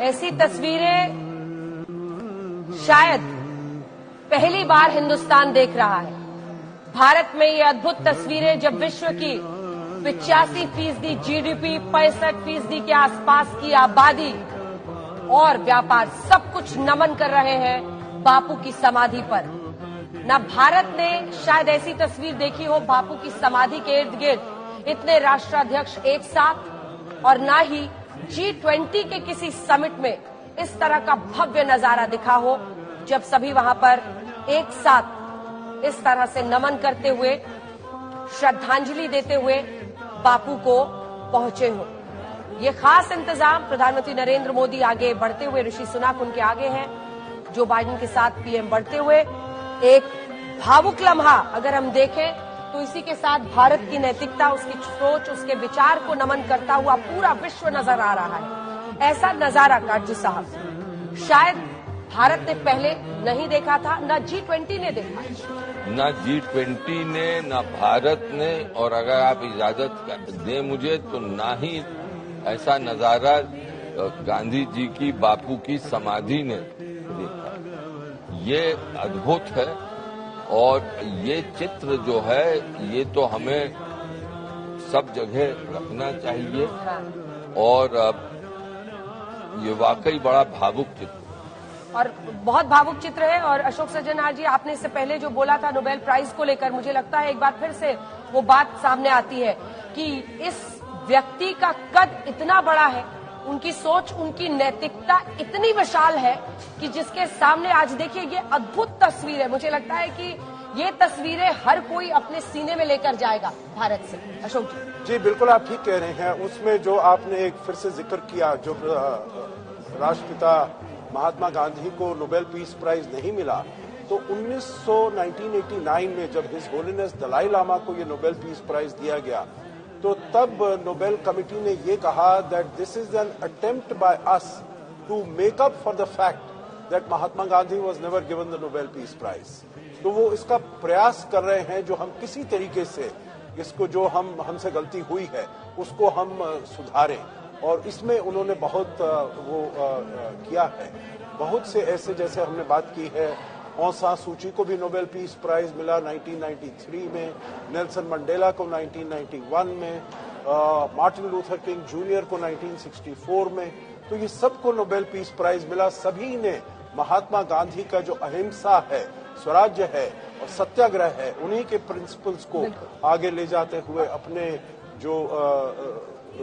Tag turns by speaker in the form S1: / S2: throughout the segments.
S1: ऐसी तस्वीरें शायद पहली बार हिंदुस्तान देख रहा है। भारत में ये अद्भुत तस्वीरें जब विश्व की 85% जीडीपी, 65% के आसपास की आबादी और व्यापार सब कुछ नमन कर रहे हैं बापू की समाधि पर। न भारत ने शायद ऐसी तस्वीर देखी हो बापू की समाधि के इर्द गिर्द इतने राष्ट्राध्यक्ष एक साथ, और न ही G20 के किसी समिट में इस तरह का भव्य नजारा दिखा हो जब सभी वहां पर एक साथ इस तरह से नमन करते हुए, श्रद्धांजलि देते हुए बापू को पहुंचे हो। ये खास इंतजाम प्रधानमंत्री नरेंद्र मोदी आगे बढ़ते हुए, ऋषि सुनक उनके आगे हैं, जो बाइडेन के साथ पीएम बढ़ते हुए, एक भावुक लम्हा अगर हम देखें तो इसी के साथ भारत की नैतिकता, उसकी सोच, उसके विचार को नमन करता हुआ पूरा विश्व नजर आ रहा है। ऐसा नजारा काटजू साहब शायद भारत ने पहले नहीं देखा था, न G20 ने देखा,
S2: न G20 ने, न भारत ने, और अगर आप इजाजत दें मुझे तो ना ही ऐसा नजारा गांधी जी की, बापू की समाधि ने देखा। ये अद्भुत है और ये चित्र जो है ये तो हमें सब जगह रखना चाहिए और ये वाकई बड़ा भावुक चित्र
S1: और बहुत भावुक चित्र है। और अशोक सज्जनहार जी, आपने इससे पहले जो बोला था नोबेल प्राइज को लेकर, मुझे लगता है एक बार फिर से वो बात सामने आती है कि इस व्यक्ति का कद इतना बड़ा है, उनकी सोच, उनकी नैतिकता इतनी विशाल है कि जिसके सामने आज देखिए ये अद्भुत तस्वीर है। मुझे लगता है कि ये तस्वीरें हर कोई अपने सीने में लेकर जाएगा भारत से। अशोक
S3: जी बिल्कुल आप ठीक कह रहे हैं। उसमें जो आपने एक फिर से जिक्र किया, जो राष्ट्रपिता महात्मा गांधी को नोबेल पीस प्राइज नहीं मिला, तो 1989 में जब हिज होलीनेस दलाई लामा को ये नोबेल पीस प्राइज दिया गया, तो तब नोबेल कमिटी ने ये कहा that this is an attempt by us to make up for the fact that Mahatma Gandhi was never given the Nobel peace prize. तो वो इसका प्रयास कर रहे हैं जो हम किसी तरीके से इसको, जो हमसे गलती हुई है उसको हम सुधारें, और इसमें उन्होंने बहुत किया है। बहुत से ऐसे, जैसे हमने बात की है, ऑंग सान सू की को भी नोबेल पीस प्राइज मिला 1993 में, नेल्सन मंडेला को 1991 में, मार्टिन लूथर किंग जूनियर को 1964 में। तो ये सबको नोबेल पीस प्राइज मिला। सभी ने महात्मा गांधी का जो अहिंसा है, स्वराज्य है और सत्याग्रह है, उन्हीं के प्रिंसिपल्स को आगे ले जाते हुए अपने जो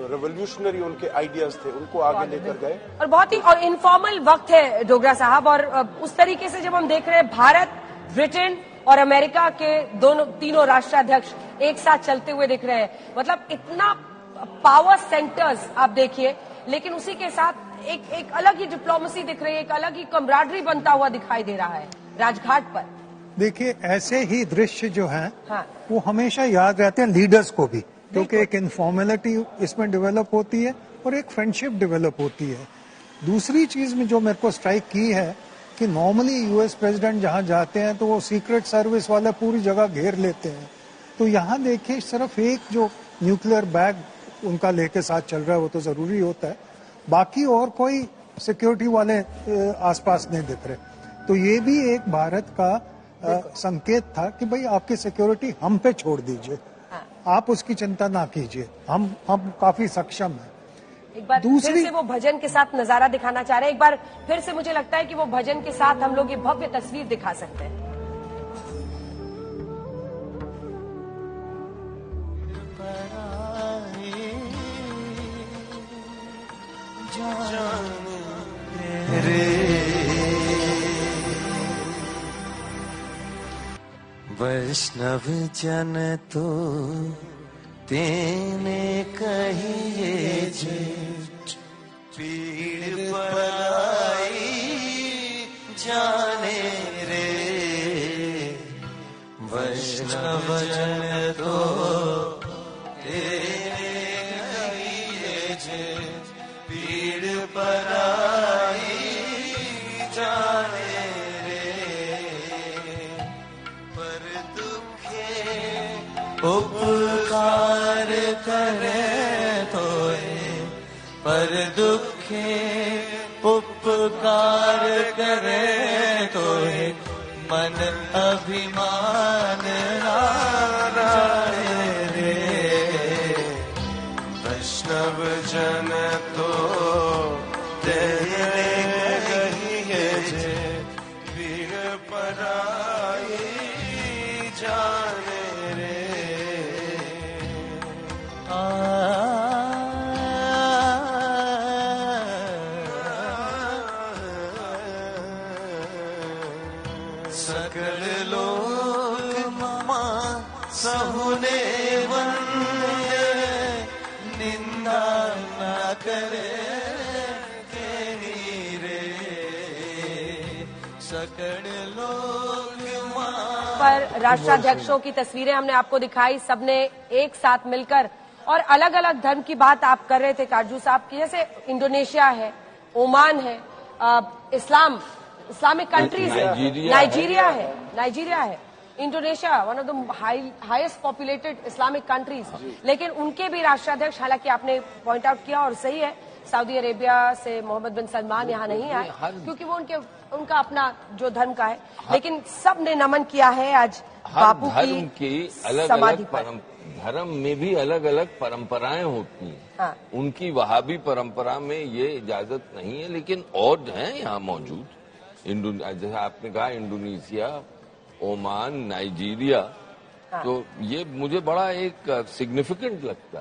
S3: रेवोल्यूशनरी उनके आइडियाज थे उनको आगे लेकर गए।
S1: और बहुत ही और इनफॉर्मल वक्त है डोगरा साहब, और उस तरीके से जब हम देख रहे हैं भारत, ब्रिटेन और अमेरिका के तीनों राष्ट्राध्यक्ष एक साथ चलते हुए दिख रहे हैं, मतलब इतना पावर सेंटर्स आप देखिए, लेकिन उसी के साथ एक अलग ही डिप्लोमेसी दिख रही है, एक अलग ही कमराडरी बनता हुआ दिखाई दे रहा है राजघाट पर।
S4: देखिए ऐसे ही दृश्य जो हैं वो हमेशा याद रहते हैं लीडर्स को भी, क्योंकि एक इनफॉर्मेलिटी इसमें डेवलप होती है और एक फ्रेंडशिप डेवलप होती है। दूसरी चीज में जो मेरे को स्ट्राइक की है कि नॉर्मली यूएस प्रेसिडेंट जहां जाते हैं तो वो सीक्रेट सर्विस वाले पूरी जगह घेर लेते हैं, तो यहाँ देखिए सिर्फ एक जो न्यूक्लियर बैग उनका लेके साथ चल रहा है वो तो जरूरी होता है, बाकी और कोई सिक्योरिटी वाले आसपास नहीं दिख रहे। तो ये भी एक भारत का संकेत था कि भाई आपकी सिक्योरिटी हम पे छोड़ दीजिए, आप उसकी चिंता ना कीजिए, हम काफी सक्षम हैं।
S1: एक बार फिर से वो भजन के साथ नजारा दिखाना चाह रहे हैं। एक बार फिर से मुझे लगता है कि वो भजन के साथ हम लोग ये भव्य तस्वीर दिखा सकते हैं।
S5: वैष्णव जन तो तेने कहिए जे, पीड़ पराई जाने रे। वैष्णव जन तो तेने कहिए जे, पीड़ पराई जाने रे। पर दुखे उपकार करे तोए, पर दुख दुखे उपकार करे तो है मन अभिमान नारायण रे। वैष्णव जन तो तेरे कहिए जे पीर पराई जाने रे। सकल लोक मां सहुने वंदे निंदा न करे तेरी रे। सकल लोक मां
S1: पर राष्ट्राध्यक्षों की तस्वीरें हमने आपको दिखाई, सबने एक साथ मिलकर, और अलग अलग धर्म की बात आप कर रहे थे काजू साहब की, जैसे इंडोनेशिया है, ओमान है, इस्लामिक कंट्रीज है, नाइजीरिया है, Indonesia one of the highest populated Islamic countries, लेकिन उनके भी राष्ट्राध्यक्ष, हालांकि आपने पॉइंट आउट किया और सही है, सऊदी अरेबिया से मोहम्मद बिन सलमान यहाँ नहीं आए क्योंकि वो उनका अपना जो धर्म का है, लेकिन सब ने नमन किया है आज बापू की समाधि पर।
S2: धर्म में भी अलग अलग परंपराएं होती हैं।
S1: हाँ।
S2: उनकी वहाबी परंपरा में ये इजाजत नहीं है, लेकिन और हैं यहाँ मौजूद। जैसे आपने कहा इंडोनेशिया, ओमान, नाइजीरिया, तो ये मुझे बड़ा एक सिग्निफिकेंट लगता है।